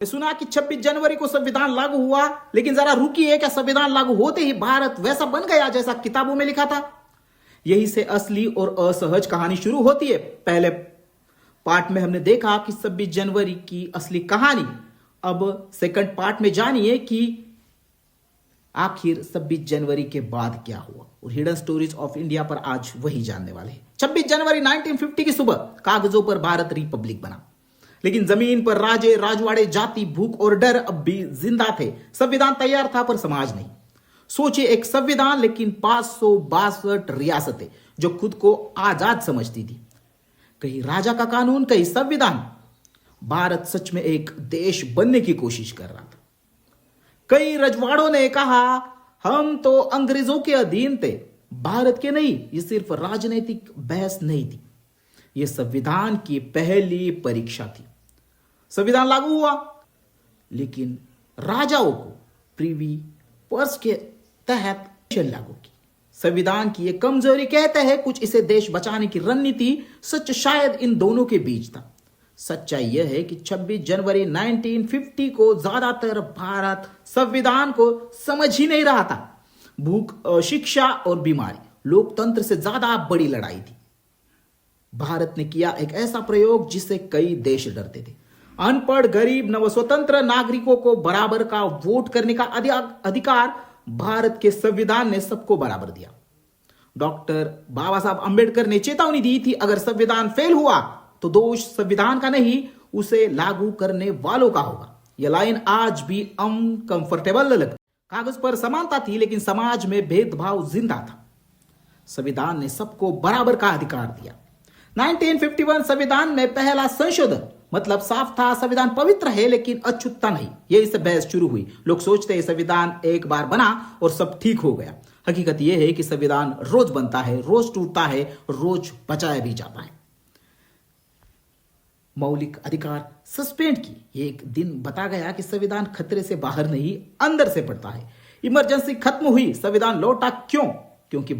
सुना कि 26 जनवरी को संविधान लागू हुआ, लेकिन जरा रुकिए, क्या संविधान लागू होते ही भारत वैसा बन गया जैसा किताबों में लिखा था? यही से असली और असहज कहानी शुरू होती है। पहले पार्ट में हमने देखा कि 26 जनवरी की असली कहानी। अब सेकंड पार्ट में जानिए कि आखिर 26 जनवरी के बाद क्या हुआ, और हिडन स्टोरीज ऑफ इंडिया पर आज वही जानने वाले हैं। 26 जनवरी 1950 की सुबह कागजों पर भारत रिपब्लिक बना, लेकिन जमीन पर राजे, राजवाड़े, जाति, भूख और डर अब भी जिंदा थे। संविधान तैयार था पर समाज नहीं। सोचिए, एक संविधान लेकिन 562 रियासतें जो खुद को आजाद समझती थी। कहीं राजा का कानून, कहीं संविधान। भारत सच में एक देश बनने की कोशिश कर रहा था। कई रजवाड़ों ने कहा, हम तो अंग्रेजों के अधीन थे, भारत के नहीं। ये सिर्फ राजनीतिक बहस नहीं थी, यह संविधान की पहली परीक्षा थी। संविधान लागू हुआ, लेकिन राजाओं को प्रीवी पर्स के तहत लागू की। संविधान की यह कमजोरी कहते हैं कुछ इसे देश बचाने की रणनीति। सच शायद इन दोनों के बीच था। सच्चाई यह है कि 26 जनवरी 1950 को ज्यादातर भारत संविधान को समझ ही नहीं रहा था। भूख, शिक्षा और बीमारी लोकतंत्र से ज्यादा बड़ी लड़ाई थी। भारत ने किया एक ऐसा प्रयोग जिससे कई देश डरते थे। अनपढ़, गरीब, नवस्वतंत्र नागरिकों को बराबर का वोट करने का अधिकार भारत के संविधान ने सबको बराबर दिया। डॉक्टर बाबा साहब अंबेडकर ने चेतावनी दी थी, अगर संविधान फेल हुआ तो दोष संविधान का नहीं, उसे लागू करने वालों का होगा। यह लाइन आज भी अनकंफर्टेबल लग। कागज पर समानता थी, लेकिन समाज में भेदभाव जिंदा था। संविधान ने सबको बराबर का अधिकार दिया। 1951 संविधान में पहला संशोधन, मतलब साफ था संविधान पवित्र है लेकिन अछूता नहीं। यही से बहस शुरू हुई। लोग सोचते हैं संविधान एक बार बना और सब ठीक हो गया। हकीकत यह है कि संविधान रोज बनता है, रोज टूटता है, रोज बचाया भी जाता है। मौलिक अधिकार सस्पेंड की। एक दिन बता गया कि संविधान खतरे से बाहर नहीं, अंदर से पड़ता है। इमरजेंसी खत्म हुई, संविधान लौटा। क्यों? क्योंकि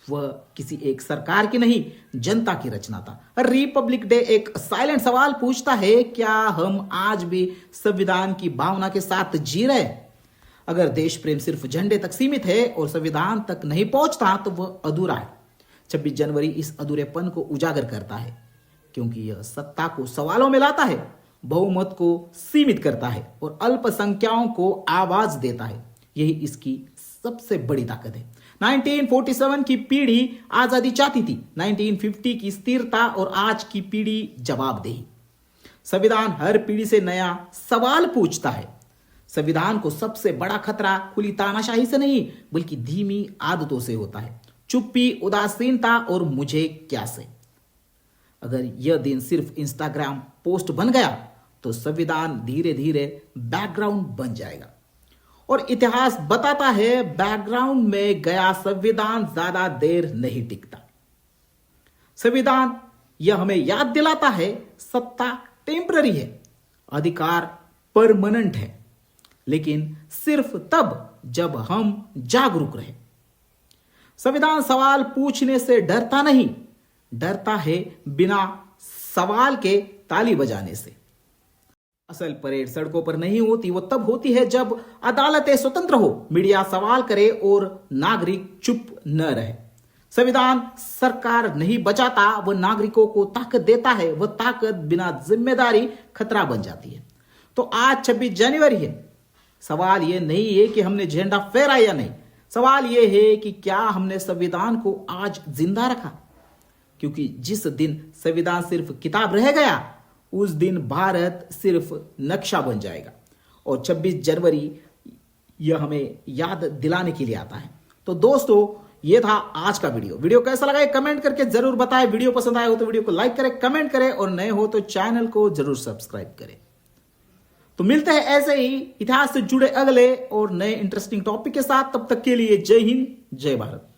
वह किसी एक सरकार की नहीं, जनता की रचना था। रिपब्लिक डे एक साइलेंट सवाल पूछता है, क्या हम आज भी संविधान की भावना के साथ जी रहे? अगर देश प्रेम सिर्फ झंडे तक सीमित है और संविधान तक नहीं पहुंचता तो वह अधूरा है। 26 जनवरी इस अधूरेपन को उजागर करता है, क्योंकि यह सत्ता को सवालों में लाता है, बहुमत को सीमित करता है और अल्पसंख्याओं को आवाज देता है। यही इसकी सबसे बड़ी ताकत है। 1947 की पीढ़ी आजादी चाहती थी, 1950 की स्थिरता और आज की पीढ़ी जवाबदेही। संविधान हर पीढ़ी से नया सवाल पूछता है। संविधान को सबसे बड़ा खतरा खुली तानाशाही से नहीं, बल्कि धीमी आदतों से होता है। चुप्पी, उदासीनता और मुझे क्या से। अगर यह दिन सिर्फ इंस्टाग्राम पोस्ट बन गया तो संविधान धीरे धीरे बैकग्राउंड बन जाएगा। और इतिहास बताता है, बैकग्राउंड में गया संविधान ज्यादा देर नहीं टिकता। संविधान यह हमें याद दिलाता है, सत्ता टेम्पररी है, अधिकार परमानेंट है, लेकिन सिर्फ तब जब हम जागरूक रहे। संविधान सवाल पूछने से डरता नहीं, डरता है बिना सवाल के ताली बजाने से। असल परेड सड़कों पर नहीं होती, वो तब होती है जब अदालतें स्वतंत्र हो, मीडिया सवाल करे और नागरिक चुप न रहे। संविधान सरकार नहीं बचाता, वह नागरिकों को ताकत देता है। वह ताकत बिना जिम्मेदारी खतरा बन जाती है। तो आज 26 जनवरी है। सवाल यह नहीं है कि हमने झंडा फहराया या नहीं, सवाल यह है कि क्या हमने संविधान को आज जिंदा रखा। क्योंकि जिस दिन संविधान सिर्फ किताब रह गया, उस दिन भारत सिर्फ नक्शा बन जाएगा। और 26 जनवरी यह हमें याद दिलाने के लिए आता है। तो दोस्तों, यह था आज का वीडियो कैसा लगा कमेंट करके जरूर बताएं। वीडियो पसंद आया हो तो वीडियो को लाइक करें, कमेंट करें, और नए हो तो चैनल को जरूर सब्सक्राइब करें। तो मिलते हैं ऐसे ही इतिहास से जुड़े अगले और नए इंटरेस्टिंग टॉपिक के साथ। तब तक के लिए जय हिंद, जय भारत।